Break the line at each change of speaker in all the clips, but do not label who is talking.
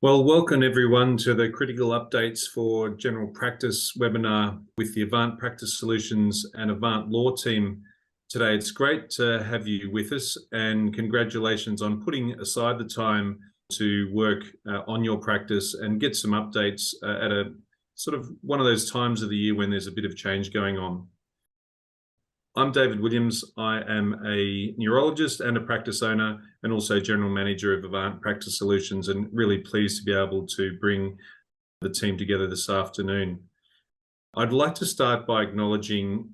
Well, welcome everyone to the critical updates for general practice webinar with the Avant Practice Solutions and Avant Law team today. It's great to have you with us, and congratulations on putting aside the time to work on your practice and get some updates at a sort of one of those times of the year when there's a bit of change going on. I'm David Williams. I am a neurologist and a practice owner and also general manager of Avant Practice Solutions, and really pleased to be able to bring the team together this afternoon. I'd like to start by acknowledging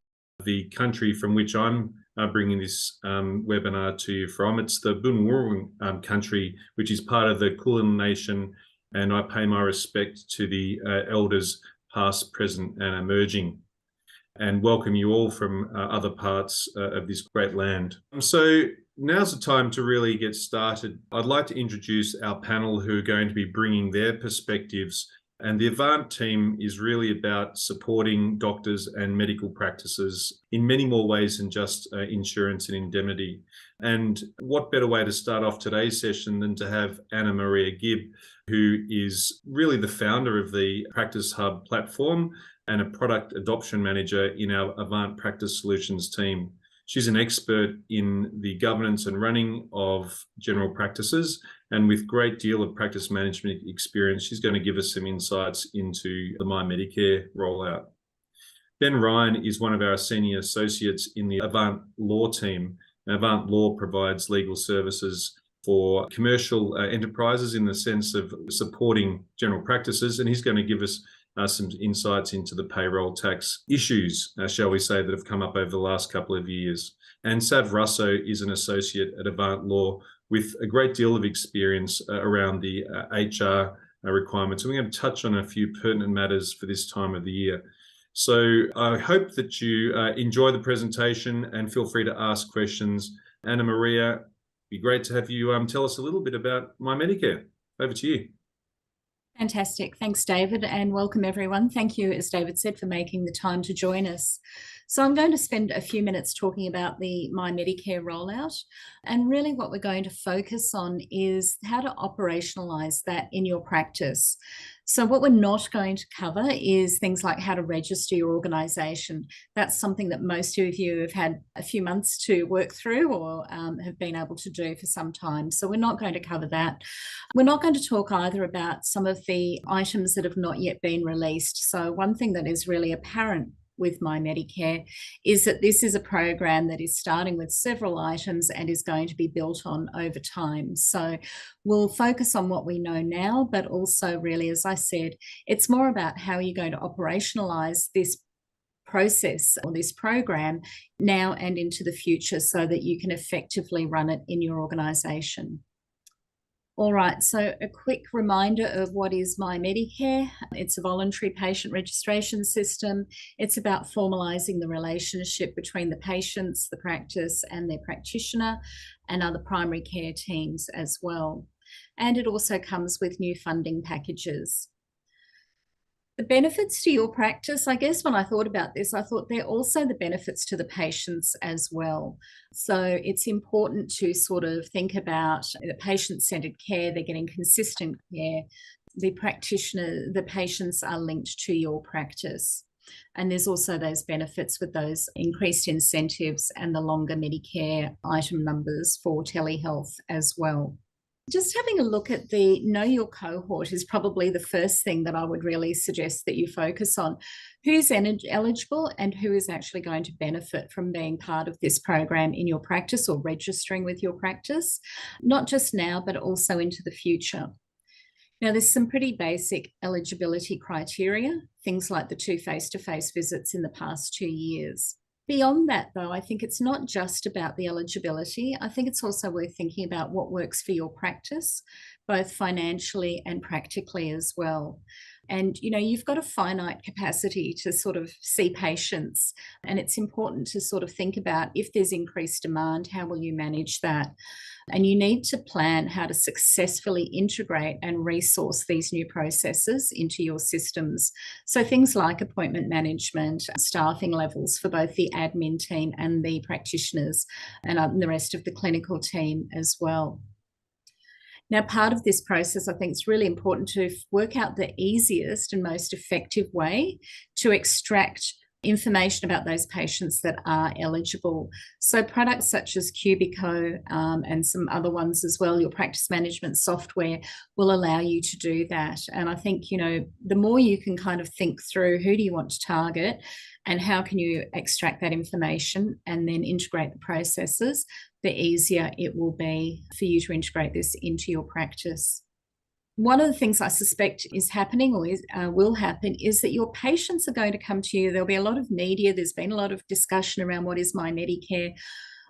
the country from which I'm bringing this webinar to you from. It's the Boonwurrung country, which is part of the Kulin Nation, and I pay my respect to the elders past, present and emerging, and welcome you all from other parts of this great land. So now's the time to really get started. I'd like to introduce our panel who are going to be bringing their perspectives. And the Avant team is really about supporting doctors and medical practices in many more ways than just insurance and indemnity. And what better way to start off today's session than to have Anna-Maria Gibb, who is really the founder of the Practice Hub platform and a product adoption manager in our Avant Practice Solutions team. She's an expert in the governance and running of general practices, and with a great deal of practice management experience, she's going to give us some insights into the MyMedicare rollout. Ben Ryan is one of our senior associates in the Avant Law team. Avant Law provides legal services for commercial enterprises in the sense of supporting general practices, and he's going to give us some insights into the payroll tax issues, shall we say, that have come up over the last couple of years. And Sav Russo is an associate at Avant Law with a great deal of experience around the HR requirements. And we're going to touch on a few pertinent matters for this time of the year. So I hope that you enjoy the presentation and feel free to ask questions. Anna-Maria, it'd be great to have you tell us a little bit about MyMedicare. Over to you.
Fantastic. Thanks, David, and welcome everyone. Thank you, as David said, for making the time to join us. So I'm going to spend a few minutes talking about the MyMedicare rollout, and really what we're going to focus on is how to operationalize that in your practice. So what we're not going to cover is things like how to register your organisation. That's something that most of you have had a few months to work through or have been able to do for some time. So we're not going to cover that. We're not going to talk either about some of the items that have not yet been released. So one thing that is really apparent with MyMedicare is that this is a program that is starting with several items and is going to be built on over time. So we'll focus on what we know now, but also really, as I said, it's more about how you're going to operationalize this process or this program now and into the future so that you can effectively run it in your organization. All right, so a quick reminder of what is MyMedicare. It's a voluntary patient registration system. It's about formalising the relationship between the patients, the practice and their practitioner and other primary care teams as well. And it also comes with new funding packages. The benefits to your practice, I guess when I thought about this, I thought they're also the benefits to the patients as well. So it's important to sort of think about the patient-centered care, they're getting consistent care, the practitioner, the patients are linked to your practice. And there's also those benefits with those increased incentives and the longer Medicare item numbers for telehealth as well. Just having a look at the Know Your Cohort is probably the first thing that I would really suggest that you focus on. Who's eligible and who is actually going to benefit from being part of this program in your practice or registering with your practice, not just now, but also into the future. Now, there's some pretty basic eligibility criteria, things like the 2 face-to-face visits in the past 2 years. Beyond that, though, I think it's not just about the eligibility. I think it's also worth thinking about what works for your practice, both financially and practically as well. And, you know, you've got a finite capacity to sort of see patients, and it's important to sort of think about if there's increased demand, how will you manage that? And you need to plan how to successfully integrate and resource these new processes into your systems. So things like appointment management, staffing levels for both the admin team and the practitioners and the rest of the clinical team as well. Now, part of this process, I think it's really important to work out the easiest and most effective way to extract information about those patients that are eligible. So products such as Cubico and some other ones as well, your practice management software will allow you to do that. And I think, you know, the more you can kind of think through who do you want to target and how can you extract that information and then integrate the processes, the easier it will be for you to integrate this into your practice. One of the things I suspect is happening or will happen is that your patients are going to come to you. There'll be a lot of media. There's been a lot of discussion around what is MyMedicare.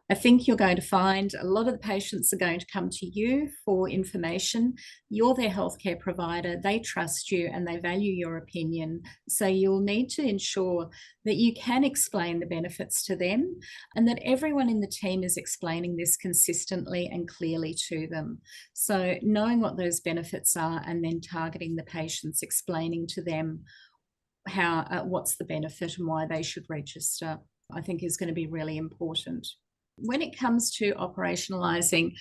I think you're going to find a lot of the patients are going to come to you for information. You're their healthcare provider. They trust you and they value your opinion. So you'll need to ensure that you can explain the benefits to them and that everyone in the team is explaining this consistently and clearly to them. So knowing what those benefits are and then targeting the patients, explaining to them how what's the benefit and why they should register, I think is going to be really important. When it comes to operationalizing, a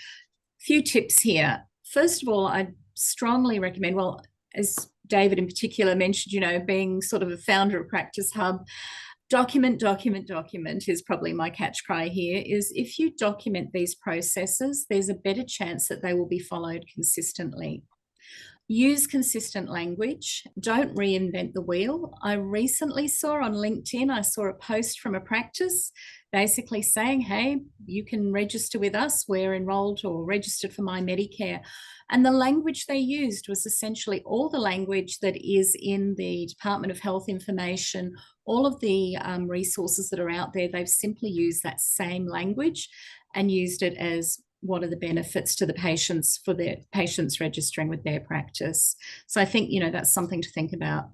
few tips here. First of all, I strongly recommend, well, as David in particular mentioned, you know, being sort of a founder of Practice Hub, document is probably my catch cry here, is if you document these processes, there's a better chance that they will be followed consistently. Use consistent language. Don't reinvent the wheel. I recently saw on LinkedIn, I saw a post from a practice basically saying, hey, you can register with us. We're enrolled or registered for MyMedicare. And the language they used was essentially all the language that is in the Department of Health information, all of the resources that are out there. They've simply used that same language and used it as what are the benefits to the patients for their patients registering with their practice. So I think, you know, that's something to think about.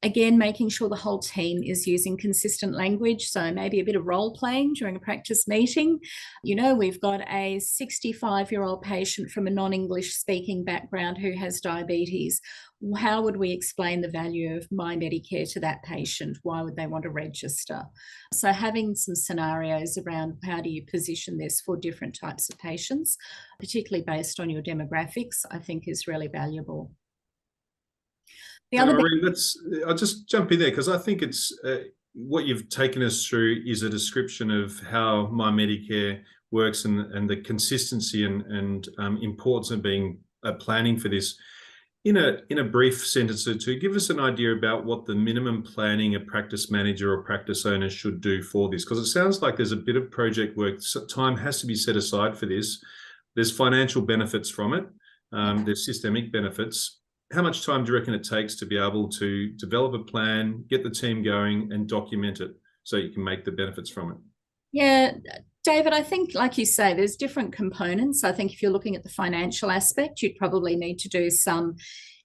Again, making sure the whole team is using consistent language. So maybe a bit of role playing during a practice meeting. You know, we've got a 65-year-old patient from a non-English speaking background who has diabetes. How would we explain the value of MyMedicare to that patient? Why would they want to register? So having some scenarios around how do you position this for different types of patients, particularly based on your demographics, I think is really valuable.
I'll just jump in there because I think it's what you've taken us through is a description of how MyMedicare works and the consistency and importance of being planning for this. In a brief sentence or two, give us an idea about what the minimum planning a practice manager or practice owner should do for this, because it sounds like there's a bit of project work. So time has to be set aside for this. There's financial benefits from it. There's systemic benefits. How much time do you reckon it takes to be able to develop a plan, get the team going and document it so you can make the benefits from it?
Yeah, David, I think, like you say, there's different components. I think if you're looking at the financial aspect, you'd probably need to do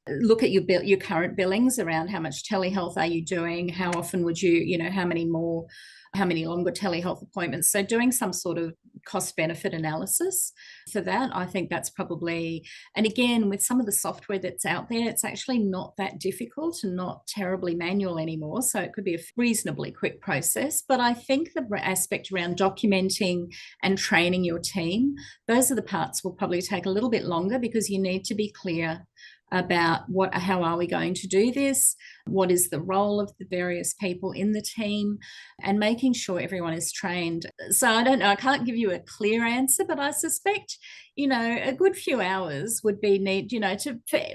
look at your current billings around how much telehealth are you doing, how often would you know, how many longer telehealth appointments. So doing some sort of cost benefit analysis for that, I think that's probably, and again, with some of the software that's out there, it's actually not that difficult and not terribly manual anymore. So it could be a reasonably quick process. But I think the aspect around documenting and training your team, those are the parts will probably take a little bit longer because you need to be clear about how are we going to do this, what is the role of the various people in the team, and making sure everyone is trained. So I don't know, I can't give you a clear answer, but I suspect, you know, a good few hours would be you know,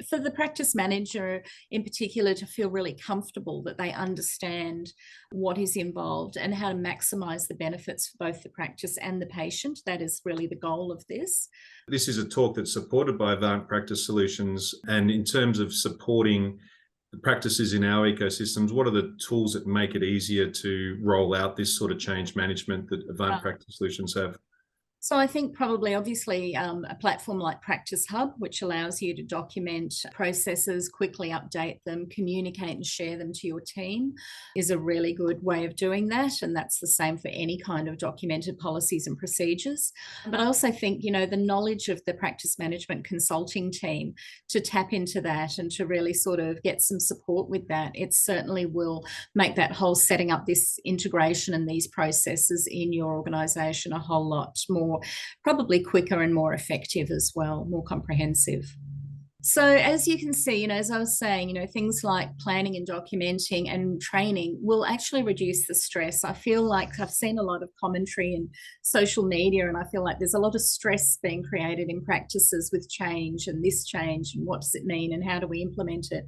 for the practice manager in particular to feel really comfortable that they understand what is involved and how to maximize the benefits for both the practice and the patient. That is really the goal of this.
This is a talk that's supported by Avant Practice Solutions. And in terms of supporting the practices in our ecosystems, what are the tools that make it easier to roll out this sort of change management that Avant Practice Solutions have?
So I think probably obviously a platform like Practice Hub, which allows you to document processes, quickly update them, communicate and share them to your team is a really good way of doing that. And that's the same for any kind of documented policies and procedures. But I also think, you know, the knowledge of the practice management consulting team to tap into that and to really sort of get some support with that, it certainly will make that whole setting up this integration and these processes in your organisation a whole lot more more, probably quicker and more effective as well, more comprehensive. So as you can see, as I was saying, things like planning and documenting and training will actually reduce the stress. I feel like I've seen a lot of commentary in social media, and I feel like there's a lot of stress being created in practices with change and this change and what does it mean and how do we implement it.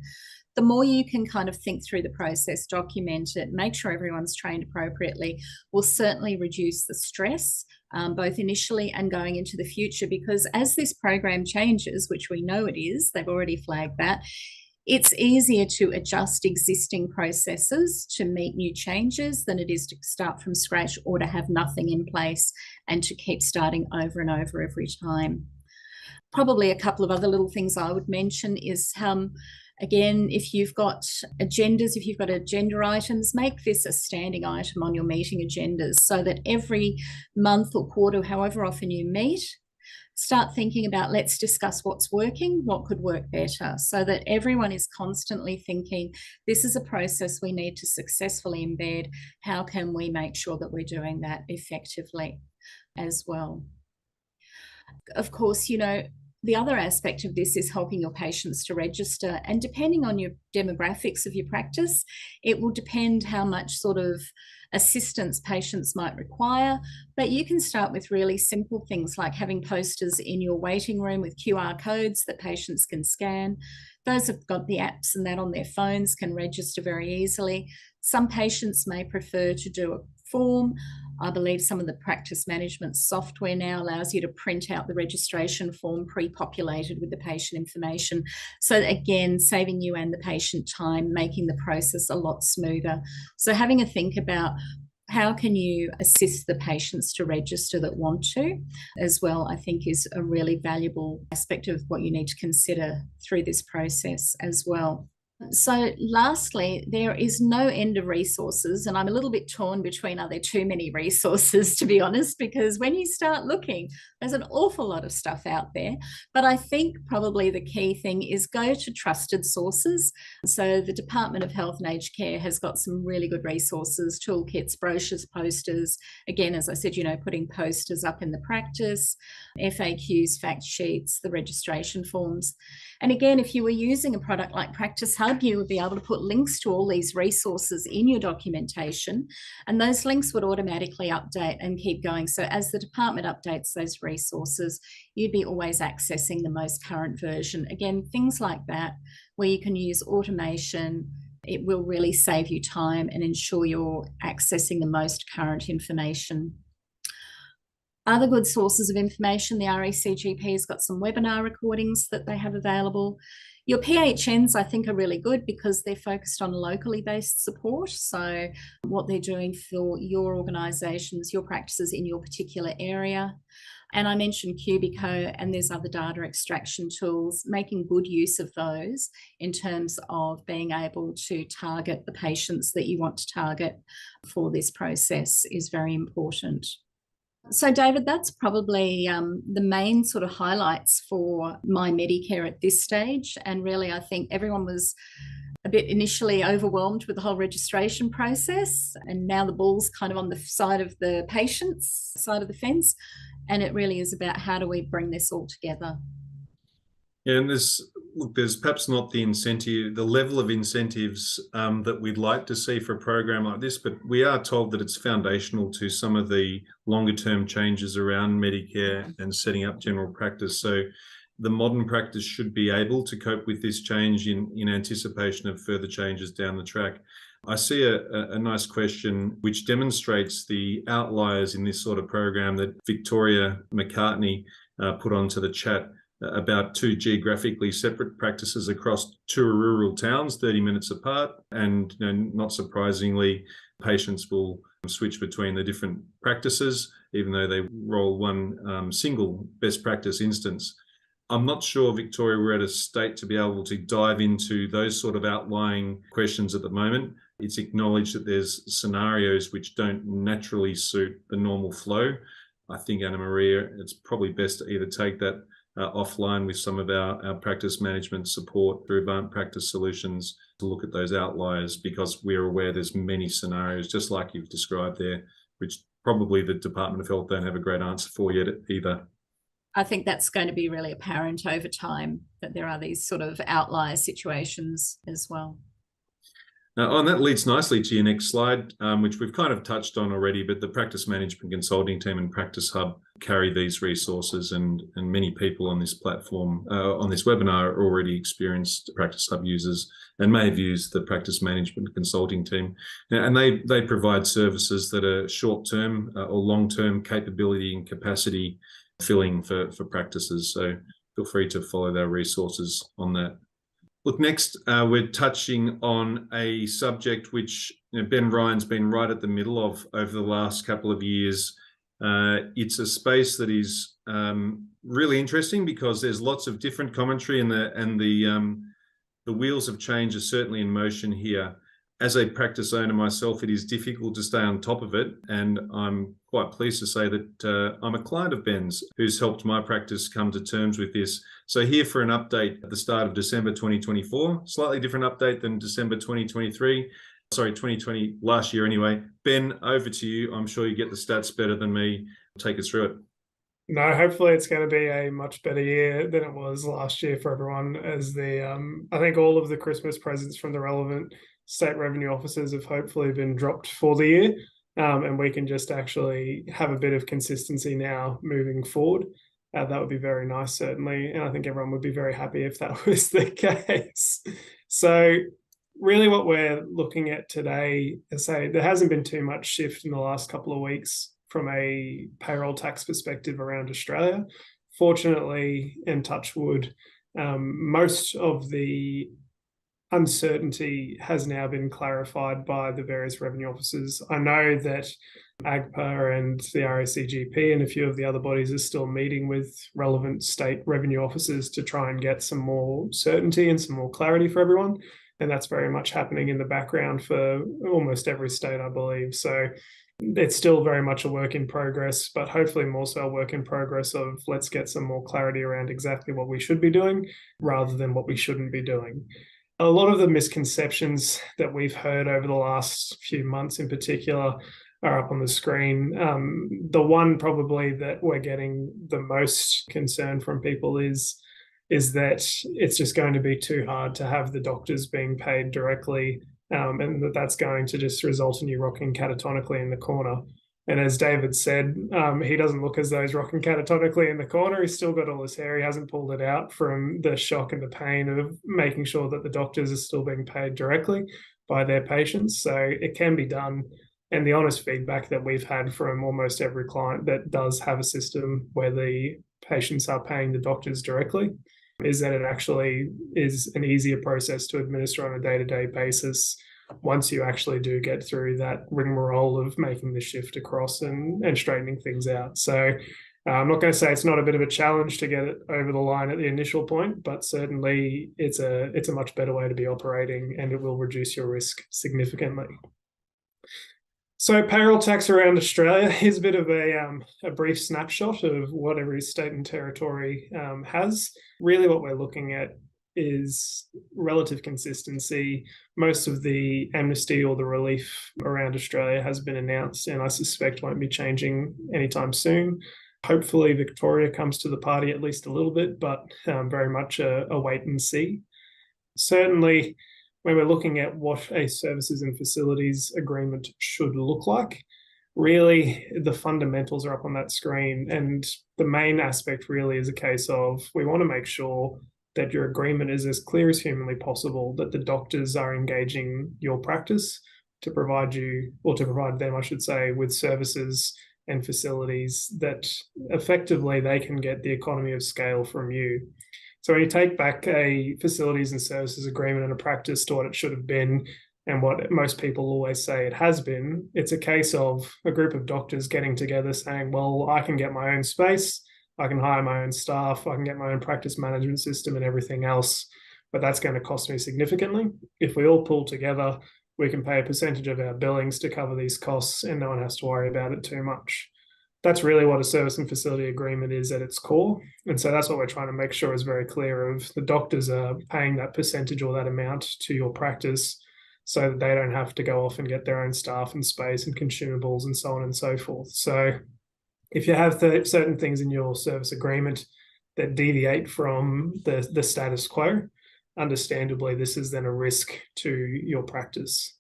The more you can kind of think through the process, document it, make sure everyone's trained appropriately, will certainly reduce the stress, both initially and going into the future. Because as this program changes, which we know it is, they've already flagged that, it's easier to adjust existing processes to meet new changes than it is to start from scratch or to have nothing in place and to keep starting over and over every time. Probably a couple of other little things I would mention is again, if you've got agendas, if you've got agenda items, make this a standing item on your meeting agendas so that every month or quarter, however often you meet, start thinking about, let's discuss what's working, what could work better, so that everyone is constantly thinking, this is a process we need to successfully embed. How can we make sure that we're doing that effectively as well? Of course, the other aspect of this is helping your patients to register, and depending on your demographics of your practice, it will depend how much sort of assistance patients might require. But you can start with really simple things like having posters in your waiting room with QR codes that patients can scan. Those who've got the apps and that on their phones can register very easily. Some patients may prefer to do a form. I believe some of the practice management software now allows you to print out the registration form pre-populated with the patient information. So again, saving you and the patient time, making the process a lot smoother. So having a think about how can you assist the patients to register that want to as well, I think is a really valuable aspect of what you need to consider through this process as well. So lastly, there is no end of resources, and I'm a little bit torn between, are there too many resources, to be honest, because when you start looking, there's an awful lot of stuff out there. But I think probably the key thing is go to trusted sources. So the Department of Health and Aged Care has got some really good resources, toolkits, brochures, posters. Again, as I said, putting posters up in the practice, FAQs, fact sheets, the registration forms. And again, if you were using a product like Practice Hub, you would be able to put links to all these resources in your documentation, and those links would automatically update and keep going. So as the department updates those resources, you'd be always accessing the most current version. Again, things like that, where you can use automation, it will really save you time and ensure you're accessing the most current information. Other good sources of information, the RECGP has got some webinar recordings that they have available. Your PHNs, I think, are really good because they're focused on locally based support. So what they're doing for your organisations, your practices in your particular area. And I mentioned Cubico, and there's other data extraction tools, making good use of those in terms of being able to target the patients that you want to target for this process is very important. So, David, that's probably the main sort of highlights for MyMedicare at this stage. And really, I think everyone was a bit initially overwhelmed with the whole registration process. And now the ball's kind of on the side of the patient's side of the fence. And it really is about how do we bring this all together.
Yeah, and there's perhaps not the level of incentives that we'd like to see for a program like this, but we are told that it's foundational to some of the longer term changes around Medicare and setting up general practice. So the modern practice should be able to cope with this change in anticipation of further changes down the track. I see a nice question which demonstrates the outliers in this sort of program that Victoria McCartney put onto the chat about 2 geographically separate practices across 2 rural towns, 30 minutes apart. And not surprisingly, patients will switch between the different practices, even though they roll one single best practice instance. I'm not sure, Victoria, we're at a state to be able to dive into those sort of outlying questions at the moment. It's acknowledged that there's scenarios which don't naturally suit the normal flow. I think, Anna-Maria, it's probably best to either take that offline with some of our practice management support through Avant Practice Solutions to look at those outliers, because we're aware there's many scenarios, just like you've described there, which probably the Department of Health don't have a great answer for yet either.
I think that's going to be really apparent over time, that there are these sort of outlier situations as well.
And that leads nicely to your next slide, which we've kind of touched on already, but the Practice Management Consulting Team and Practice Hub carry these resources, and many people on this platform, on this webinar, are already experienced Practice Hub users and may have used the Practice Management Consulting Team. And they provide services that are short-term or long-term capability and capacity filling for practices. So feel free to follow their resources on that. Look, next, we're touching on a subject which Ben Ryan's been right at the middle of over the last couple of years. It's a space that is really interesting because there's lots of different commentary, and the wheels of change are certainly in motion here. As a practice owner myself, it is difficult to stay on top of it, and I'm quite pleased to say that I'm a client of Ben's who's helped my practice come to terms with this. So here for an update at the start of December 2024, slightly different update than December 2023. Sorry, 2020, last year anyway. Ben, over to you. I'm sure you get the stats better than me. Take us through it.
No, hopefully it's going to be a much better year than it was last year for everyone, as I think all of the Christmas presents from the relevant state revenue officers have hopefully been dropped for the year, and we can just actually have a bit of consistency now moving forward. That would be very nice, certainly, and I think everyone would be very happy if that was the case. So really what we're looking at today is, there hasn't been too much shift in the last couple of weeks from a payroll tax perspective around Australia. Fortunately, and touch wood, most of the uncertainty has now been clarified by the various revenue officers. I know that AGPA and the RACGP and a few of the other bodies are still meeting with relevant state revenue officers to try and get some more certainty and some more clarity for everyone. And that's very much happening in the background for almost every state, I believe. So it's still very much a work in progress, but hopefully more so a work in progress of let's get some more clarity around exactly what we should be doing rather than what we shouldn't be doing. A lot of the misconceptions that we've heard over the last few months in particular are up on the screen. The one probably that we're getting the most concern from people is that it's just going to be too hard to have the doctors being paid directly, and that's going to just result in you rocking catatonically in the corner. And as David said, he doesn't look as though he's rocking catatonically in the corner. He's still got all his hair. He hasn't pulled it out from the shock and the pain of making sure that the doctors are still being paid directly by their patients. So it can be done. And the honest feedback that we've had from almost every client that does have a system where the patients are paying the doctors directly is that it actually is an easier process to administer on a day-to-day basis once you actually do get through that rigmarole of making the shift across and straightening things out. So I'm not going to say it's not a bit of a challenge to get it over the line at the initial point, but certainly it's a much better way to be operating, and it will reduce your risk significantly. So payroll tax around Australia is a bit of a brief snapshot of what every state and territory has. Really what we're looking at is relative consistency. Most of the amnesty or the relief around Australia has been announced, and I suspect won't be changing anytime soon. Hopefully Victoria comes to the party at least a little bit, but very much a wait and see. Certainly, when we're looking at what a services and facilities agreement should look like, really the fundamentals are up on that screen. And the main aspect really is a case of we want to make sure that your agreement is as clear as humanly possible, that the doctors are engaging your practice to provide you, or to provide them, I should say, with services and facilities that effectively they can get the economy of scale from you. So when you take back a facilities and services agreement and a practice to what it should have been and what most people always say it has been, it's a case of a group of doctors getting together saying, well, I can get my own space, I can hire my own staff, I can get my own practice management system and everything else, but that's going to cost me significantly. If we all pull together, we can pay a percentage of our billings to cover these costs and no one has to worry about it too much. That's really what a service and facility agreement is at its core. And so that's what we're trying to make sure is very clear of. The doctors are paying that percentage or that amount to your practice so that they don't have to go off and get their own staff and space and consumables and so on and so forth. So if you have certain things in your service agreement that deviate from the status quo, understandably, this is then a risk to your practice.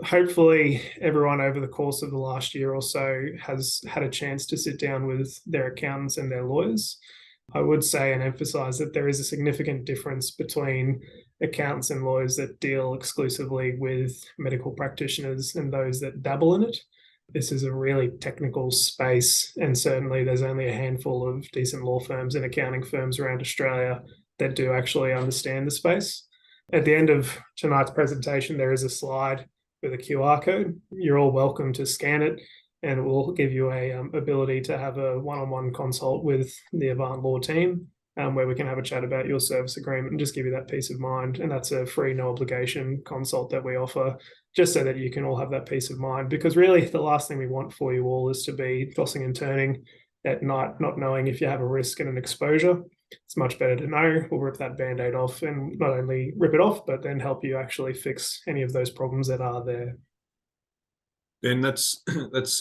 Hopefully, everyone over the course of the last year or so has had a chance to sit down with their accountants and their lawyers. I would say and emphasize that there is a significant difference between accountants and lawyers that deal exclusively with medical practitioners and those that dabble in it. This is a really technical space, and certainly there's only a handful of decent law firms and accounting firms around Australia that do actually understand the space. At the end of tonight's presentation, there is a slide with a QR code. You're all welcome to scan it, and it will give you a ability to have a one-on-one consult with the Avant Law team, where we can have a chat about your service agreement and just give you that peace of mind. And that's a free, no obligation consult that we offer, just so that you can all have that peace of mind. Because really, the last thing we want for you all is to be tossing and turning at night, not knowing if you have a risk and an exposure. It's much better to know. We'll rip that Band-Aid off, and not only rip it off, but then help you actually fix any of those problems that are there.
And that's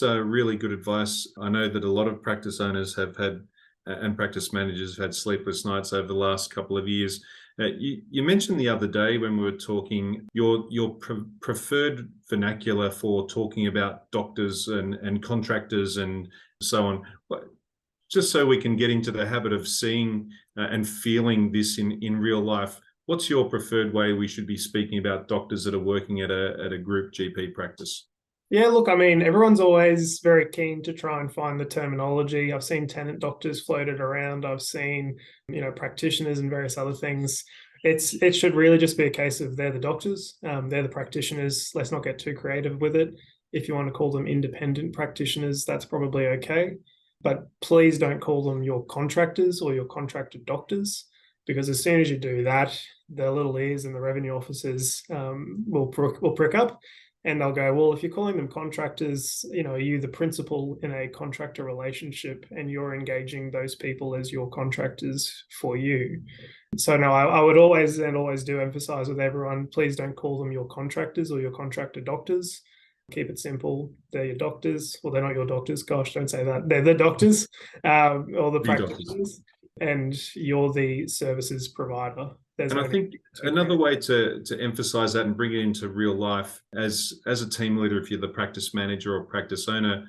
really good advice. I know that a lot of practice owners have had and practice managers have had sleepless nights over the last couple of years. You mentioned the other day when we were talking your preferred vernacular for talking about doctors and contractors and so on. Just so we can get into the habit of seeing and feeling this in real life, what's your preferred way we should be speaking about doctors that are working at a group GP practice?
Yeah, look, I mean, everyone's always very keen to try and find the terminology. I've seen tenant doctors floated around. I've seen, practitioners and various other things. It should really just be a case of they're the doctors, they're the practitioners. Let's not get too creative with it. If you want to call them independent practitioners, that's probably okay. But please don't call them your contractors or your contracted doctors, because as soon as you do that, the little ears and the revenue officers will prick up. And they'll go, well, if you're calling them contractors, are you the principal in a contractor relationship and you're engaging those people as your contractors for you? So no, I would always do emphasize with everyone, please don't call them your contractors or your contractor doctors. Keep it simple. They're your doctors. Well, they're not your doctors. Gosh, don't say that. They're the doctors or the practitioners, and you're the services provider.
And I think another way to emphasize that and bring it into real life as a team leader, if you're the practice manager or practice owner,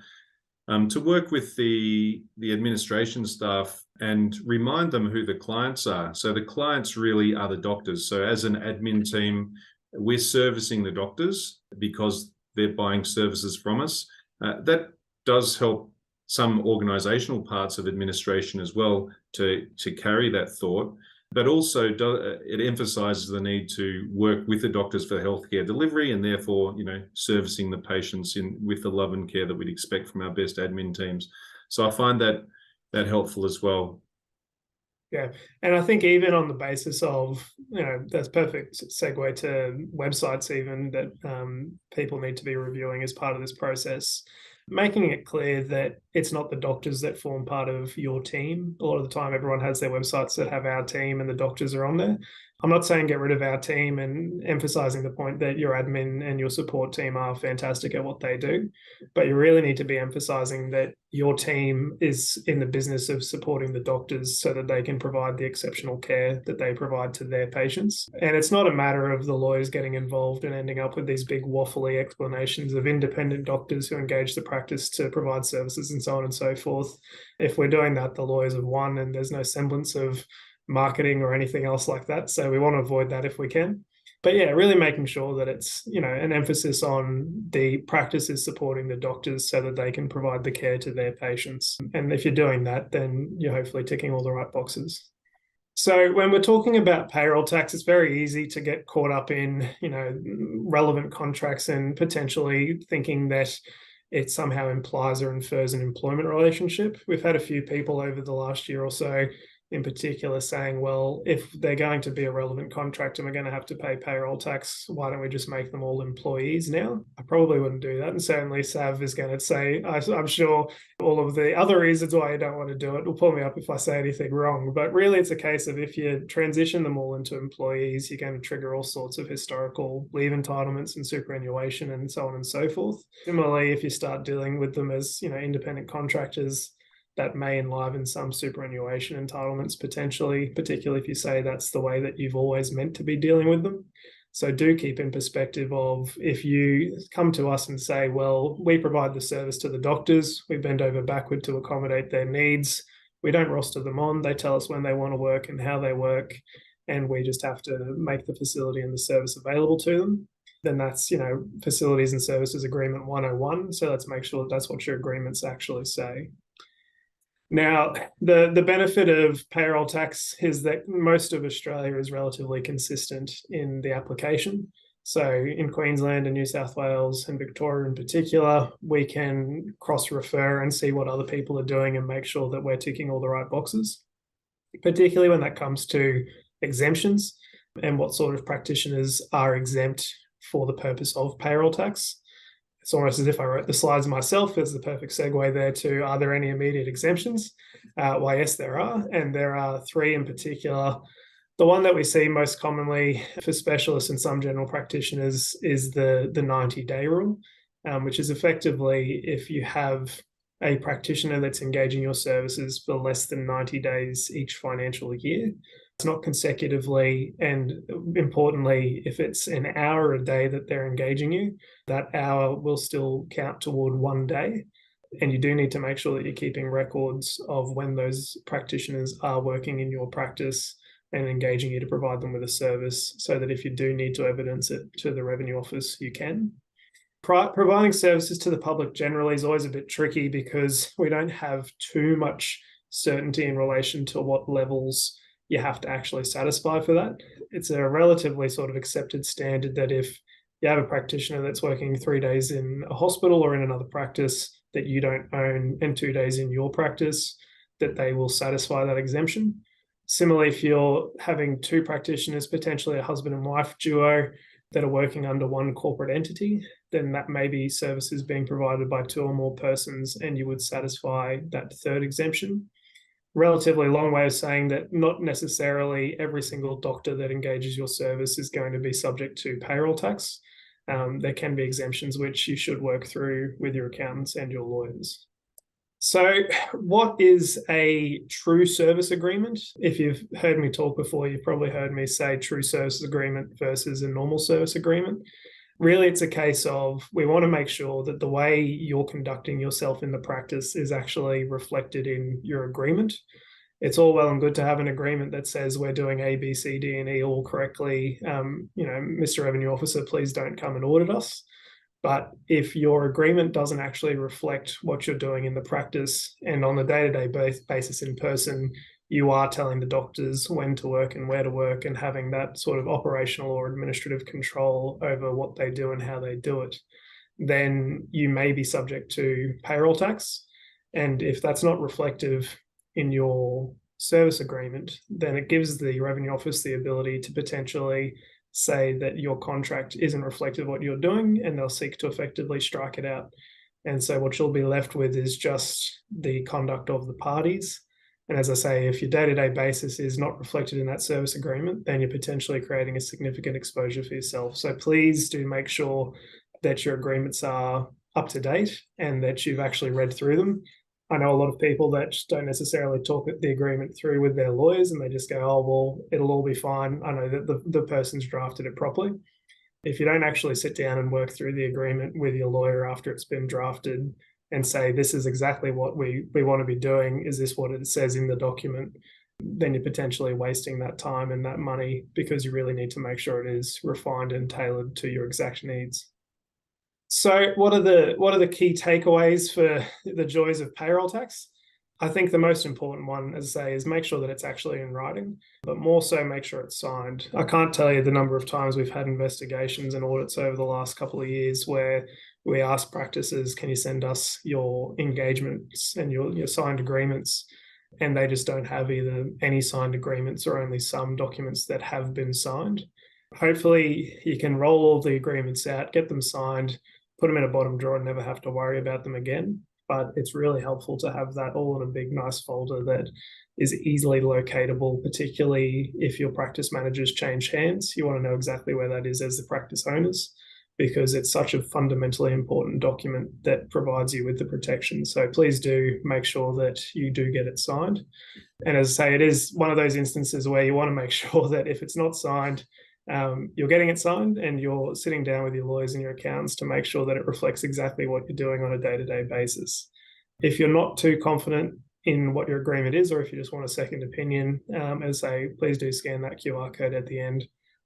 to work with the administration staff and remind them who the clients are. So the clients really are the doctors. So as an admin team, we're servicing the doctors because they're buying services from us. That does help some organizational parts of administration as well to carry that thought. But also it emphasises the need to work with the doctors for healthcare delivery and therefore, servicing the patients with the love and care that we'd expect from our best admin teams. So I find that helpful as well.
Yeah, and I think even on the basis of, that's perfect segue to websites even that people need to be reviewing as part of this process. Making it clear that it's not the doctors that form part of your team. A lot of the time, everyone has their websites that have our team and the doctors are on there. I'm not saying get rid of our team and emphasizing the point that your admin and your support team are fantastic at what they do, but you really need to be emphasizing that your team is in the business of supporting the doctors so that they can provide the exceptional care that they provide to their patients. And it's not a matter of the lawyers getting involved and ending up with these big waffly explanations of independent doctors who engage the practice to provide services and so on and so forth. If we're doing that, the lawyers have won and there's no semblance of marketing or anything else like that. So we want to avoid that if we can. But yeah, really making sure that it's, an emphasis on the practices supporting the doctors so that they can provide the care to their patients. And if you're doing that, then you're hopefully ticking all the right boxes. So when we're talking about payroll tax, it's very easy to get caught up in, relevant contracts and potentially thinking that it somehow implies or infers an employment relationship. We've had a few people over the last year or so in particular saying, well, if they're going to be a relevant contract and we're going to have to pay payroll tax, why don't we just make them all employees now? I probably wouldn't do that. And certainly Sav is going to say, I'm sure all of the other reasons why you don't want to do it will pull me up if I say anything wrong. But really, it's a case of if you transition them all into employees, you're going to trigger all sorts of historical leave entitlements and superannuation and so on and so forth. Similarly, if you start dealing with them as, independent contractors, that may enliven some superannuation entitlements potentially, particularly if you say that's the way that you've always meant to be dealing with them. So do keep in perspective of if you come to us and say, well, we provide the service to the doctors, we bend over backward to accommodate their needs, we don't roster them on, they tell us when they want to work and how they work, and we just have to make the facility and the service available to them, then that's, Facilities and Services Agreement 101. So let's make sure that that's what your agreements actually say. Now, the benefit of payroll tax is that most of Australia is relatively consistent in the application. So in Queensland and New South Wales and Victoria in particular, we can cross-refer and see what other people are doing and make sure that we're ticking all the right boxes, particularly when that comes to exemptions and what sort of practitioners are exempt for the purpose of payroll tax. It's almost as if I wrote the slides myself. It's the perfect segue there to, are there any immediate exemptions? Why, yes, there are. And there are three in particular. The one that we see most commonly for specialists and some general practitioners is the 90-day rule, which is effectively if you have a practitioner that's engaging your services for less than 90 days each financial year. It's not consecutively, and importantly, if it's an hour a day that they're engaging you, that hour will still count toward 1 day. And you do need to make sure that you're keeping records of when those practitioners are working in your practice and engaging you to provide them with a service, so that if you do need to evidence it to the Revenue Office, you can. Providing services to the public generally is always a bit tricky because we don't have too much certainty in relation to what levels you have to actually satisfy for that. It's a relatively sort of accepted standard that if you have a practitioner that's working 3 days in a hospital or in another practice that you don't own and 2 days in your practice, that they will satisfy that exemption. Similarly, if you're having two practitioners, potentially a husband and wife duo that are working under one corporate entity, then that may be services being provided by two or more persons and you would satisfy that third exemption. Relatively long way of saying that not necessarily every single doctor that engages your service is going to be subject to payroll tax. There can be exemptions which you should work through with your accountants and your lawyers. So what is a true service agreement? If you've heard me talk before, you've probably heard me say true service agreement versus a normal service agreement. Really, it's a case of we want to make sure that the way you're conducting yourself in the practice is actually reflected in your agreement. It's all well and good to have an agreement that says we're doing A, B, C, D, and E all correctly. Mr. Revenue Officer, please don't come and audit us. But if your agreement doesn't actually reflect what you're doing in the practice and on a day-to-day basis in person, you are telling the doctors when to work and where to work and having that sort of operational or administrative control over what they do and how they do it, then you may be subject to payroll tax. And if that's not reflective in your service agreement, then it gives the Revenue Office the ability to potentially say that your contract isn't reflective of what you're doing, and they'll seek to effectively strike it out. And so what you'll be left with is just the conduct of the parties. And as I say, if your day-to-day basis is not reflected in that service agreement, then you're potentially creating a significant exposure for yourself. So please do make sure that your agreements are up to date and that you've actually read through them. I know a lot of people that don't necessarily talk the agreement through with their lawyers and they just go, oh, well, it'll all be fine. I know that the person's drafted it properly. If you don't actually sit down and work through the agreement with your lawyer after it's been drafted and say, this is exactly what we want to be doing, is this what it says in the document, then you're potentially wasting that time and that money because you really need to make sure it is refined and tailored to your exact needs. So what are the key takeaways for the joys of payroll tax? I think the most important one, as I say, is make sure that it's actually in writing, but more so make sure it's signed. I can't tell you the number of times we've had investigations and audits over the last couple of years where we ask practices, can you send us your engagements and your signed agreements? and they just don't have either any signed agreements or only some documents that have been signed. Hopefully you can roll all the agreements out, get them signed, put them in a bottom drawer and never have to worry about them again. But it's really helpful to have that all in a big, nice folder that is easily locatable, particularly if your practice managers change hands. You want to know exactly where that is as the practice owners, because it's such a fundamentally important document that provides you with the protection. So please do make sure that you do get it signed. And as I say, it is one of those instances where you want to make sure that if it's not signed, you're getting it signed and you're sitting down with your lawyers and your accountants to make sure that it reflects exactly what you're doing on a day-to-day basis. If you're not too confident in what your agreement is, or if you just want a second opinion, as I say, please do scan that QR code at the end.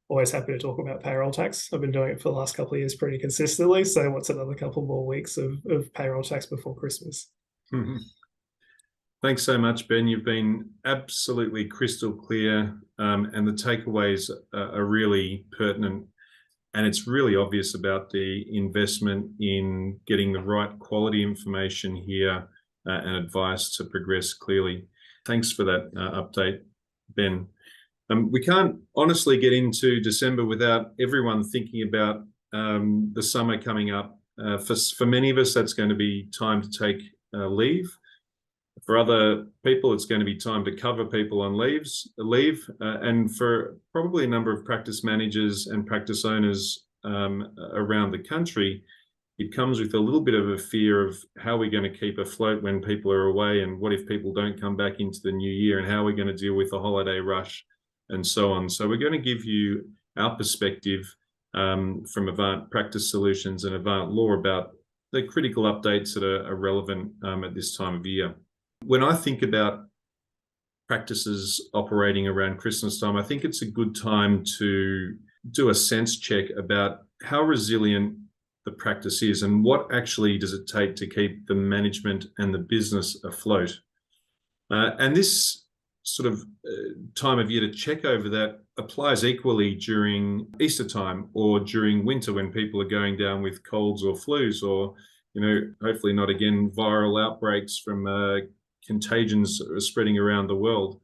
Always happy to talk about payroll tax. I've been doing it for the last couple of years pretty consistently. So what's another couple more weeks of payroll tax before Christmas?
Thanks so much, Ben. You've been absolutely crystal clear, and the takeaways are really pertinent. And it's really obvious about the investment in getting the right quality information here and advice to progress clearly. Thanks for that update, Ben. We can't honestly get into December without everyone thinking about the summer coming up. For many of us, that's going to be time to take leave. For other people, it's going to be time to cover people on leave. And for probably a number of practice managers and practice owners around the country, it comes with a little bit of a fear of how we're going to keep afloat when people are away, and what if people don't come back into the new year, and how we're going to deal with the holiday rush and so on. So we're going to give you our perspective from Avant Practice Solutions and Avant Law about the critical updates that are relevant at this time of year. When I think about practices operating around Christmas time, I think it's a good time to do a sense check about how resilient the practice is and what actually does it take to keep the management and the business afloat. And this sort of time of year to check over that applies equally during Easter time or during winter when people are going down with colds or flus, or, you know, hopefully not again viral outbreaks from contagions spreading around the world.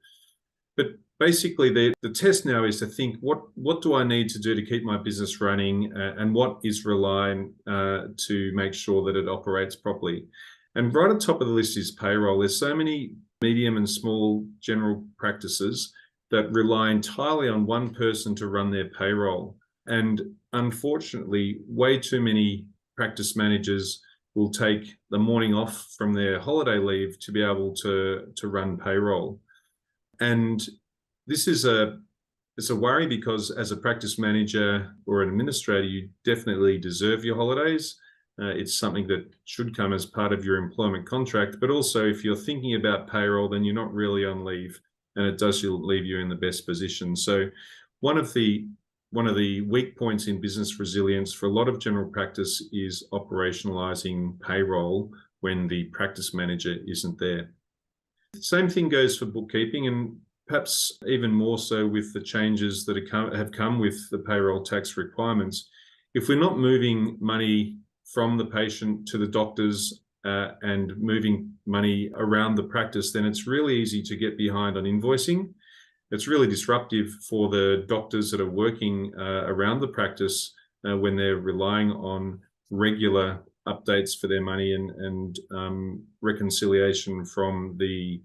But basically the test now is to think, what do I need to do to keep my business running, and what is reliant to make sure that it operates properly. And right on top of the list is payroll. There's so many medium and small general practices that rely entirely on one person to run their payroll. And unfortunately, way too many practice managers will take the morning off from their holiday leave to be able to run payroll. And this is it's a worry, because as a practice manager or an administrator, you definitely deserve your holidays. It's something that should come as part of your employment contract. But also, if you're thinking about payroll, then you're not really on leave, and it does leave you in the best position. So one of the weak points in business resilience for a lot of general practice is operationalizing payroll when the practice manager isn't there. Same thing goes for bookkeeping, and perhaps even more so with the changes that have come with the payroll tax requirements. If we're not moving money from the patient to the doctors and moving money around the practice, then it's really easy to get behind on invoicing. It's really disruptive for the doctors that are working around the practice when they're relying on regular updates for their money and reconciliation from the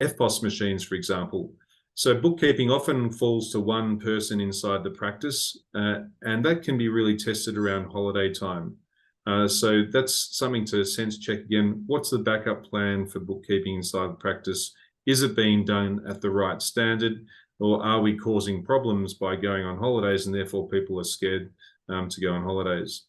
FPOS machines, for example. So bookkeeping often falls to one person inside the practice, and that can be really tested around holiday time. So that's something to sense check again. What's the backup plan for bookkeeping inside the practice? Is it being done at the right standard, or are we causing problems by going on holidays and therefore people are scared to go on holidays?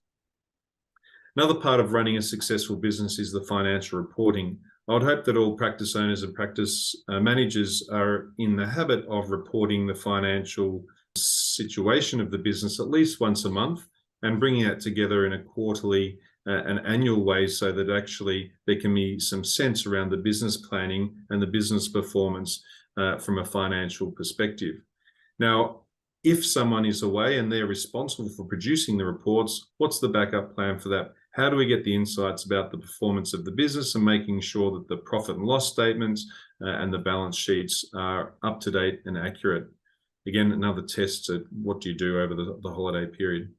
Another part of running a successful business is the financial reporting. I would hope that all practice owners and practice managers are in the habit of reporting the financial situation of the business at least once a month, and bringing that together in a quarterly and annual way, so that actually there can be some sense around the business planning and the business performance from a financial perspective. Now, if someone is away and they're responsible for producing the reports, what's the backup plan for that? How do we get the insights about the performance of the business and making sure that the profit and loss statements and the balance sheets are up to date and accurate? Again, another test at what do you do over the holiday period.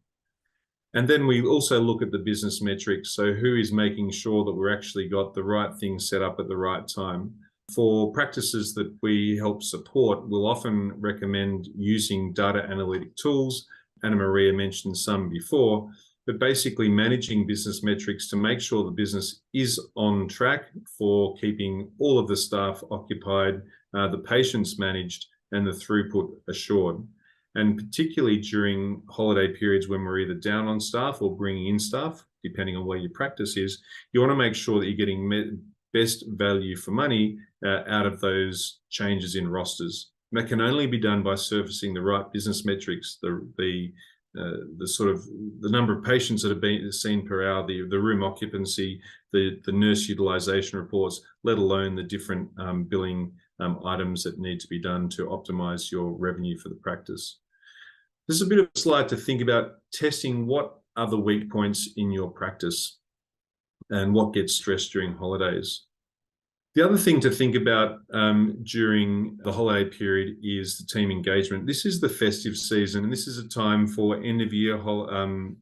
And then we also look at the business metrics. So who is making sure that we're actually got the right things set up at the right time? For practices that we help support, we'll often recommend using data analytic tools. Anna-Maria mentioned some before, but basically managing business metrics to make sure the business is on track for keeping all of the staff occupied, the patients managed, and the throughput assured. And particularly during holiday periods when we're either down on staff or bringing in staff, depending on where your practice is, you want to make sure that you're getting best value for money out of those changes in rosters. And that can only be done by surfacing the right business metrics, the sort of the number of patients that have been seen per hour, the room occupancy, the nurse utilization reports, let alone the different billing items that need to be done to optimize your revenue for the practice. This is a bit of a slide to think about testing what are the weak points in your practice and what gets stressed during holidays. The other thing to think about during the holiday period is the team engagement. This is the festive season, and this is a time for end-of-year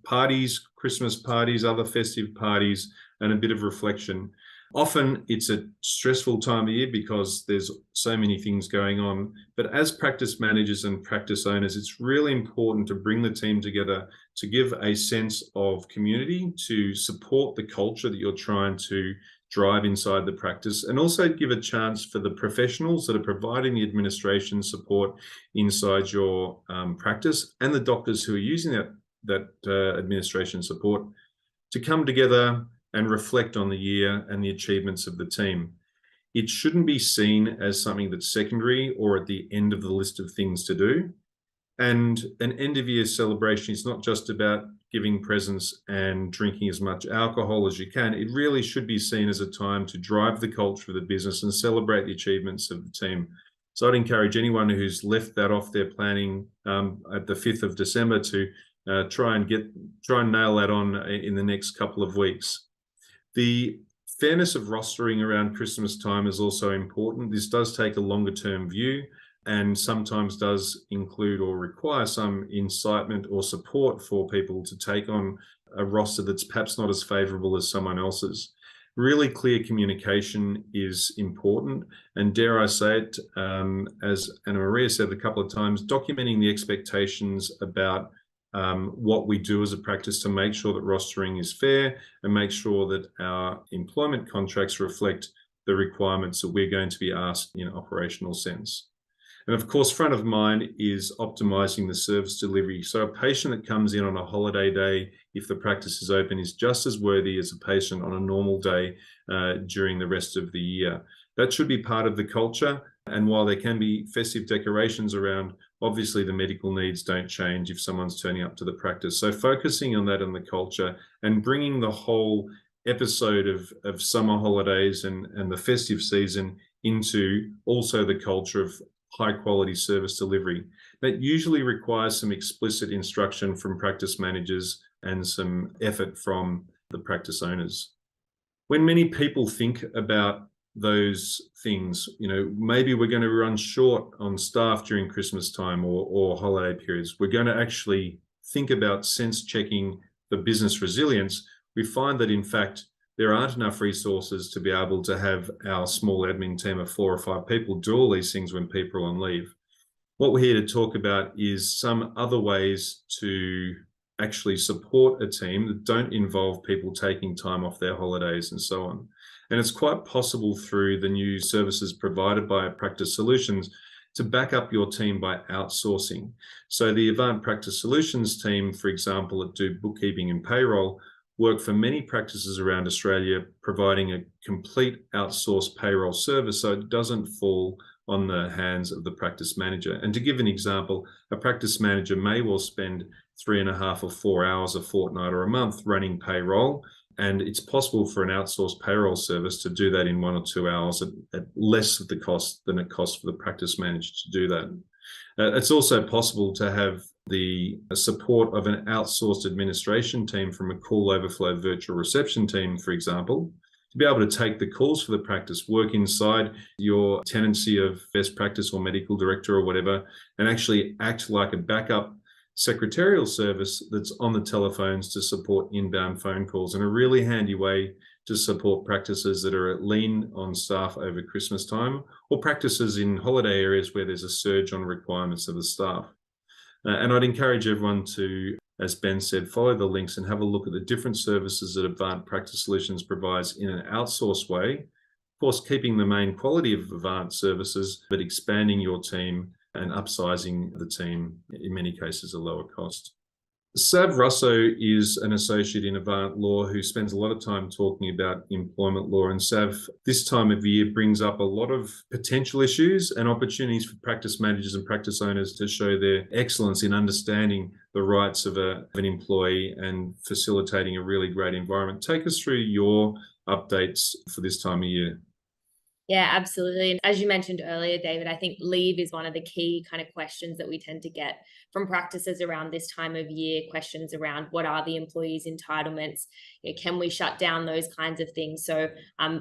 parties, Christmas parties, other festive parties, and a bit of reflection. Often it's a stressful time of year because there's so many things going on. But as practice managers and practice owners, it's really important to bring the team together to give a sense of community, to support the culture that you're trying to drive inside the practice, and also give a chance for the professionals that are providing the administration support inside your practice and the doctors who are using that administration support to come together and reflect on the year and the achievements of the team. It shouldn't be seen as something that's secondary or at the end of the list of things to do. And an end-of-year celebration is not just about giving presents and drinking as much alcohol as you can. It really should be seen as a time to drive the culture of the business and celebrate the achievements of the team. So I'd encourage anyone who's left that off their planning at the 5th of December to try and nail that on in the next couple of weeks. The fairness of rostering around Christmas time is also important. This does take a longer term view and sometimes does include or require some incitement or support for people to take on a roster that's perhaps not as favourable as someone else's. Really clear communication is important, and dare I say it, as Anna-Maria said a couple of times, documenting the expectations about what we do as a practice to make sure that rostering is fair and make sure that our employment contracts reflect the requirements that we're going to be asked in an operational sense. And of course, front of mind is optimizing the service delivery. So a patient that comes in on a holiday day, if the practice is open, is just as worthy as a patient on a normal day during the rest of the year. That should be part of the culture. And while there can be festive decorations around, obviously the medical needs don't change if someone's turning up to the practice. So focusing on that and the culture and bringing the whole episode of summer holidays and the festive season into also the culture of high quality service delivery. That usually requires some explicit instruction from practice managers and some effort from the practice owners. When many people think about those things, maybe we're going to run short on staff during Christmas time or holiday periods. We're going to actually think about sense checking the business resilience. We find that in fact, there aren't enough resources to be able to have our small admin team of 4 or 5 people do all these things when people are on leave. What we're here to talk about is some other ways to actually support a team that don't involve people taking time off their holidays and so on. And it's quite possible through the new services provided by Practice Solutions to back up your team by outsourcing. So the Avant Practice Solutions team, for example, that do bookkeeping and payroll, work for many practices around Australia, providing a complete outsourced payroll service so it doesn't fall on the hands of the practice manager. And to give an example, a practice manager may well spend 3.5 or 4 hours a fortnight or a month running payroll, and it's possible for an outsourced payroll service to do that in 1 or 2 hours at less of the cost than it costs for the practice manager to do that. It's also possible to have the support of an outsourced administration team from a call overflow virtual reception team, for example, to be able to take the calls for the practice, work inside your tenancy of best practice or medical director or whatever, and actually act like a backup secretarial service that's on the telephones to support inbound phone calls, and a really handy way to support practices that are lean on staff over Christmas time, or practices in holiday areas where there's a surge on requirements of the staff. And I'd encourage everyone to, as Ben said, follow the links and have a look at the different services that Avant Practice Solutions provides in an outsourced way. Of course, keeping the main quality of Avant services, but expanding your team and upsizing the team, in many cases, a lower cost. Sav Russo is an associate in Avant Law who spends a lot of time talking about employment law. And Sav, this time of year, brings up a lot of potential issues and opportunities for practice managers and practice owners to show their excellence in understanding the rights of an employee and facilitating a really great environment. Take us through your updates for this time of year.
Yeah, absolutely. And as you mentioned earlier, David, I think leave is one of the key kind of questions that we tend to get from practices around this time of year, questions around what are the employees' entitlements, can we shut down, those kinds of things. So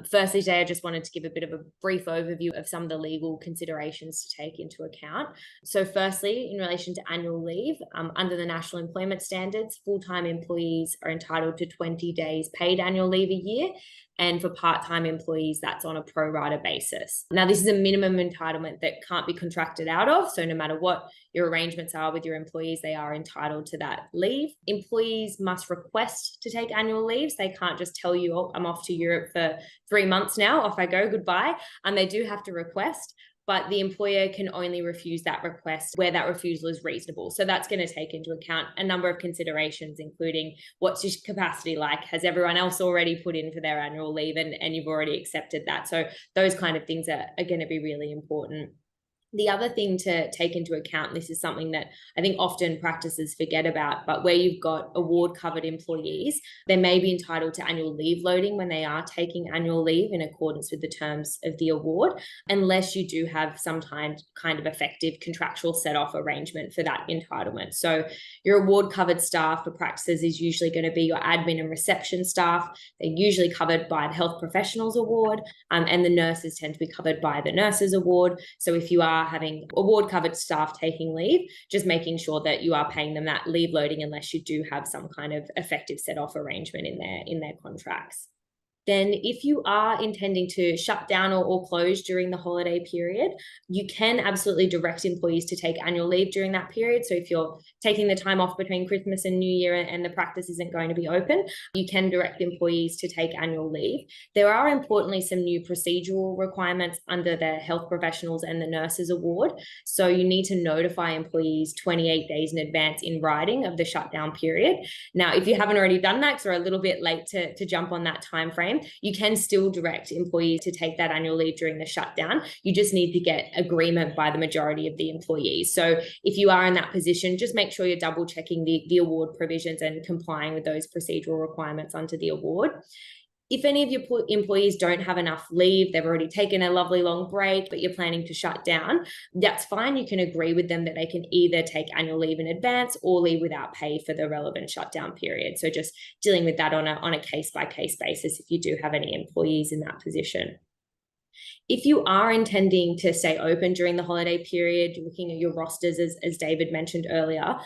firstly, today, I just wanted to give a bit of a brief overview of some of the legal considerations to take into account. So firstly, in relation to annual leave, under the National Employment Standards, full-time employees are entitled to 20 days paid annual leave a year. And for part-time employees, that's on a pro rata basis. Now, this is a minimum entitlement that can't be contracted out of. So no matter what your arrangements are with your employees, they are entitled to that leave. Employees must request to take annual leaves. They can't just tell you, oh, I'm off to Europe for 3 months now, off I go, goodbye. And they do have to request. But the employer can only refuse that request where that refusal is reasonable. So that's going to take into account a number of considerations, including what's your capacity like? Has everyone else already put in for their annual leave and you've already accepted that? So those kind of things are going to be really important. The other thing to take into account, and this is something that I think often practices forget about, but where you've got award covered employees, they may be entitled to annual leave loading when they are taking annual leave in accordance with the terms of the award, unless you do have some kind of effective contractual set off arrangement for that entitlement. So your award covered staff for practices is usually going to be your admin and reception staff. They're usually covered by the Health Professionals Award, and the nurses tend to be covered by the Nurses Award. So if you are having award covered staff taking leave, just making sure that you are paying them that leave loading unless you do have some kind of effective set off arrangement in their contracts. Then if you are intending to shut down or close during the holiday period, you can absolutely direct employees to take annual leave during that period. So if you're taking the time off between Christmas and New Year and the practice isn't going to be open, you can direct employees to take annual leave. There are importantly some new procedural requirements under the Health Professionals and the Nurses Award. So you need to notify employees 28 days in advance in writing of the shutdown period. Now, if you haven't already done that, because we're a little bit late to jump on that time frame, you can still direct employees to take that annual leave during the shutdown. You just need to get agreement by the majority of the employees. So if you are in that position, just make sure you're double checking the award provisions and complying with those procedural requirements under the award. If any of your employees don't have enough leave, they've already taken a lovely long break, but you're planning to shut down, that's fine. You can agree with them that they can either take annual leave in advance or leave without pay for the relevant shutdown period. So just dealing with that on a case-by-case basis if you do have any employees in that position. If you are intending to stay open during the holiday period, looking at your rosters, as David mentioned earlier,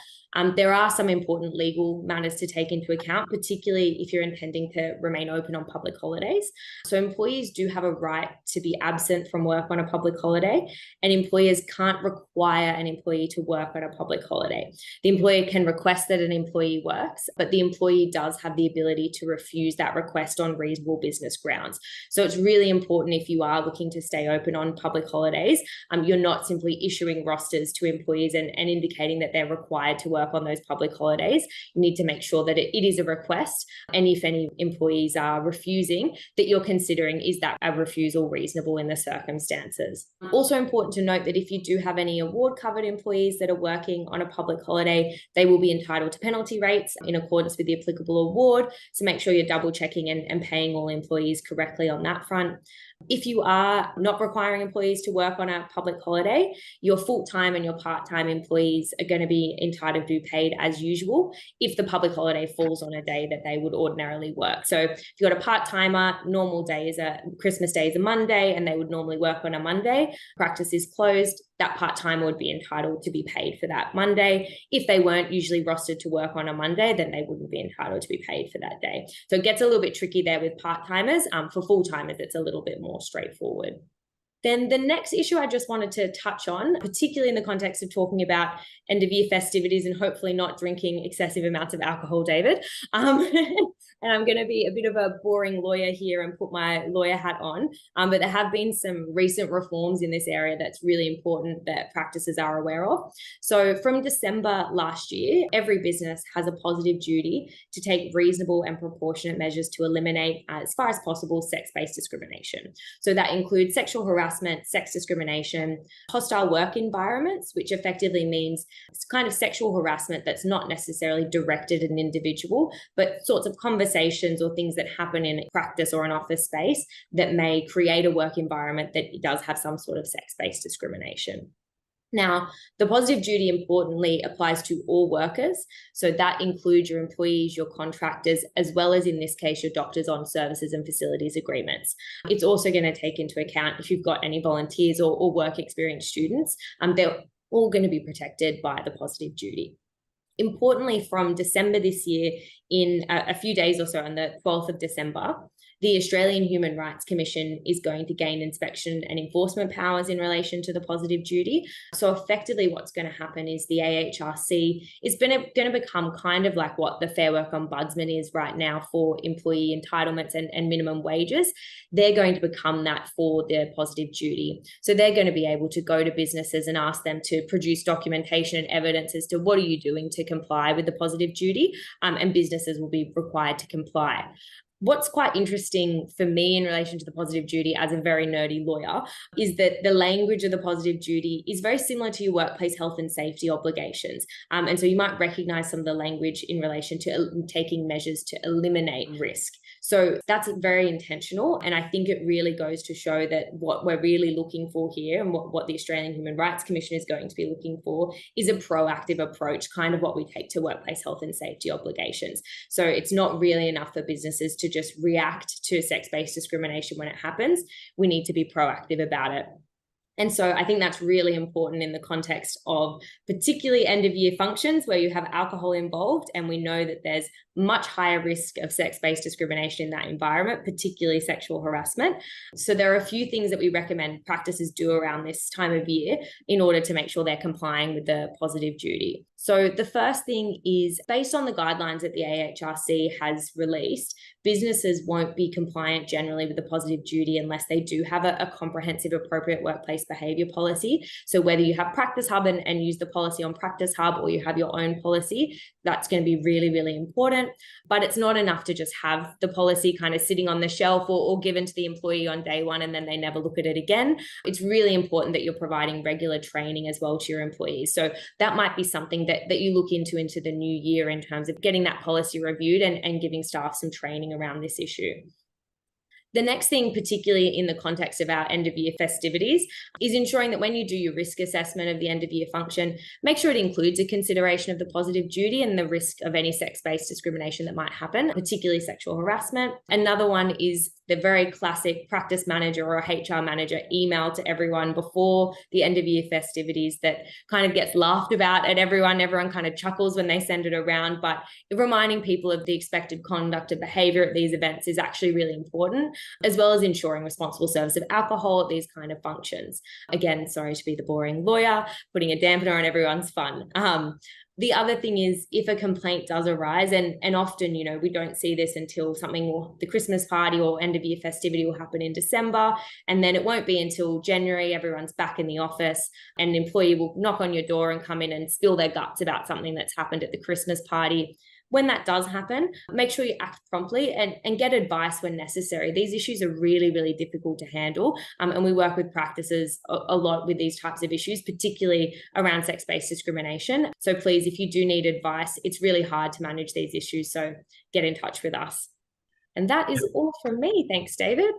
there are some important legal matters to take into account, particularly if you're intending to remain open on public holidays. So employees do have a right to be absent from work on a public holiday, and employers can't require an employee to work on a public holiday. The employer can request that an employee works, but the employee does have the ability to refuse that request on reasonable business grounds. So it's really important if you are looking to stay open on public holidays, you're not simply issuing rosters to employees and indicating that they're required to work on those public holidays. You need to make sure that it is a request, and if any employees are refusing, that you're considering, is that a refusal reasonable in the circumstances. Also important to note that if you do have any award covered employees that are working on a public holiday, they will be entitled to penalty rates in accordance with the applicable award. So make sure you're double checking and paying all employees correctly on that front. If you are are not requiring employees to work on a public holiday, your full-time and your part-time employees are going to be entitled to be paid as usual if the public holiday falls on a day that they would ordinarily work. So if you've got a part-timer, normal day is Christmas Day is a Monday, and they would normally work on a Monday, practice is closed, that part-timer would be entitled to be paid for that Monday. If they weren't usually rostered to work on a Monday, then they wouldn't be entitled to be paid for that day. So it gets a little bit tricky there with part-timers. For full-timers, it's a little bit more straightforward. Then the next issue I just wanted to touch on, particularly in the context of talking about end of year festivities and hopefully not drinking excessive amounts of alcohol, David. And I'm going to be a bit of a boring lawyer here and put my lawyer hat on. But there have been some recent reforms in this area that's really important that practices are aware of. So from December last year, every business has a positive duty to take reasonable and proportionate measures to eliminate, as far as possible, sex-based discrimination. So that includes sexual harassment, sex discrimination, hostile work environments, which effectively means it's kind of sexual harassment that's not necessarily directed at an individual, but sorts of conversations or things that happen in practice or an office space that may create a work environment that does have some sort of sex-based discrimination. Now, the positive duty importantly applies to all workers. So that includes your employees, your contractors, as well as in this case, your doctors on services and facilities agreements. It's also going to take into account if you've got any volunteers or work experience students, they're all going to be protected by the positive duty. Importantly, from December this year, in a few days or so, on the 12th of December, the Australian Human Rights Commission is going to gain inspection and enforcement powers in relation to the positive duty. So effectively what's going to happen is the AHRC is going to become kind of like what the Fair Work Ombudsman is right now for employee entitlements and minimum wages. They're going to become that for their positive duty. So they're going to be able to go to businesses and ask them to produce documentation and evidence as to what are you doing to comply with the positive duty, and businesses will be required to comply. What's quite interesting for me in relation to the positive duty as a very nerdy lawyer is that the language of the positive duty is very similar to your workplace health and safety obligations. And so you might recognize some of the language in relation to taking measures to eliminate risk. So that's very intentional. And I think it really goes to show that what we're really looking for here and what the Australian Human Rights Commission is going to be looking for is a proactive approach, kind of what we take to workplace health and safety obligations. So it's not really enough for businesses to just react to sex-based discrimination when it happens. We need to be proactive about it. And so I think that's really important in the context of particularly end of year functions where you have alcohol involved, and we know that there's much higher risk of sex-based discrimination in that environment, particularly sexual harassment. So there are a few things that we recommend practices do around this time of year in order to make sure they're complying with the positive duty. So the first thing is, based on the guidelines that the AHRC has released, businesses won't be compliant generally with the positive duty unless they do have a comprehensive appropriate workplace behaviour policy. So whether you have Practice Hub and use the policy on Practice Hub, or you have your own policy, that's going to be really, really important. But it's not enough to just have the policy kind of sitting on the shelf or given to the employee on day one and then they never look at it again. It's really important that you're providing regular training as well to your employees. So that might be something that you look into the new year in terms of getting that policy reviewed and giving staff some training around this issue. The next thing, particularly in the context of our end of year festivities, is ensuring that when you do your risk assessment of the end of year function, make sure it includes a consideration of the positive duty and the risk of any sex-based discrimination that might happen, particularly sexual harassment. Another one is the very classic practice manager or HR manager email to everyone before the end of year festivities that kind of gets laughed about at everyone. Everyone kind of chuckles when they send it around, but reminding people of the expected conduct of behavior at these events is actually really important, as well as ensuring responsible service of alcohol at these kind of functions. Again, sorry to be the boring lawyer, putting a dampener on everyone's fun. The other thing is, if a complaint does arise, and often, we don't see this until the Christmas party or end of year festivity will happen in December, and then it won't be until January, everyone's back in the office, and an employee will knock on your door and come in and spill their guts about something that's happened at the Christmas party. When that does happen, make sure you act promptly and get advice when necessary. These issues are really, really difficult to handle. And we work with practices a lot with these types of issues, particularly around sex-based discrimination. So please, if you do need advice, it's really hard to manage these issues. So get in touch with us. And that is all from me. Thanks, David.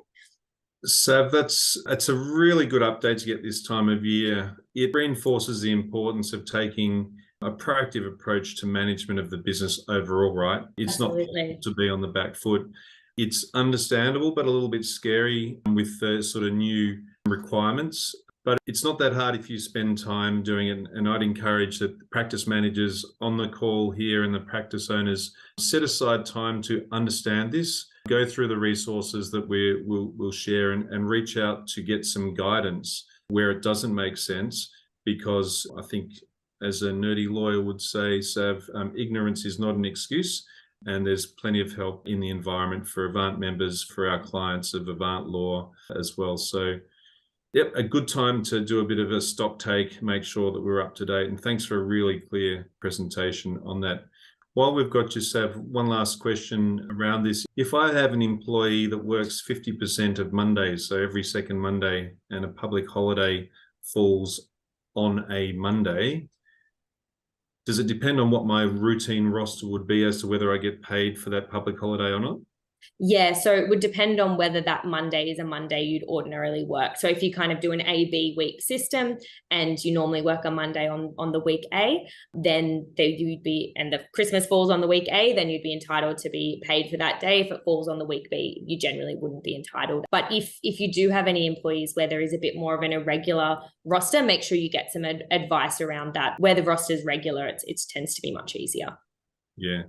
Sav, that's a really good update to get this time of year. It reinforces the importance of taking a proactive approach to management of the business overall, right? It's
Absolutely.
not to be on the back foot. It's understandable, but a little bit scary with the sort of new requirements. But it's not that hard if you spend time doing it. And I'd encourage that the practice managers on the call here and the practice owners set aside time to understand this, go through the resources that we'll share and reach out to get some guidance where it doesn't make sense. Because I think, as a nerdy lawyer would say, Sav, ignorance is not an excuse. And there's plenty of help in the environment for Avant members, for our clients of Avant Law as well. So, yep, a good time to do a bit of a stock take, make sure that we're up to date. And thanks for a really clear presentation on that. While we've got you, Sav, one last question around this. If I have an employee that works 50% of Mondays, so every second Monday, and a public holiday falls on a Monday, does it depend on what my routine roster would be as to whether I get paid for that public holiday or not?
Yeah, so it would depend on whether that Monday is a Monday you'd ordinarily work. So if you kind of do an A-B week system and you normally work a Monday on the week A, then you'd be, and the Christmas falls on the week A, then you'd be entitled to be paid for that day. If it falls on the week B, you generally wouldn't be entitled. But if you do have any employees where there is a bit more of an irregular roster, make sure you get some advice around that. Where the roster is regular, it tends to be much easier.
Yeah.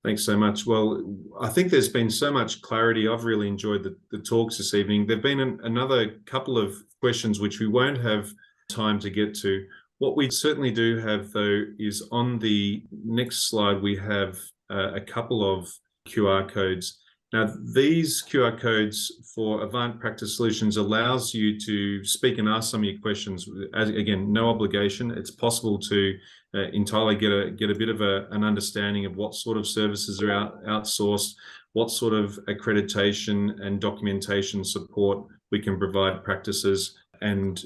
Thanks so much. Well, I think there's been so much clarity. I've really enjoyed the talks this evening. There've been another couple of questions which we won't have time to get to. What we certainly do have, though, is on the next slide, we have a couple of QR codes. Now, these QR codes for Avant Practice Solutions allows you to speak and ask some of your questions. Again, no obligation. It's possible to entirely get a bit of an understanding of what sort of services are outsourced, what sort of accreditation and documentation support we can provide practices, and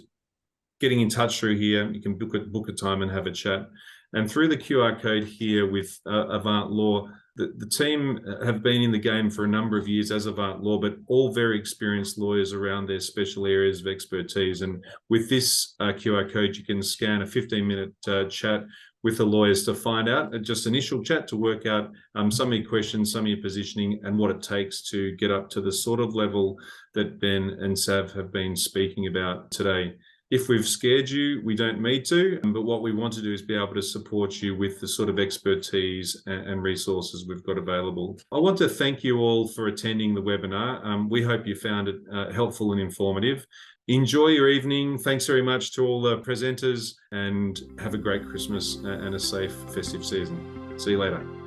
getting in touch through here, you can book a time and have a chat. And through the QR code here with Avant Law, the team have been in the game for a number of years as Avant Law, but all very experienced lawyers around their special areas of expertise. And with this QR code, you can scan a 15-minute chat with the lawyers to find out, just initial chat to work out some of your questions, some of your positioning, and what it takes to get up to the sort of level that Ben and Sav have been speaking about today. If we've scared you, we don't need to, but what we want to do is be able to support you with the sort of expertise and resources we've got available. I want to thank you all for attending the webinar. We hope you found it helpful and informative. Enjoy your evening. Thanks very much to all the presenters, and have a great Christmas and a safe festive season. See you later.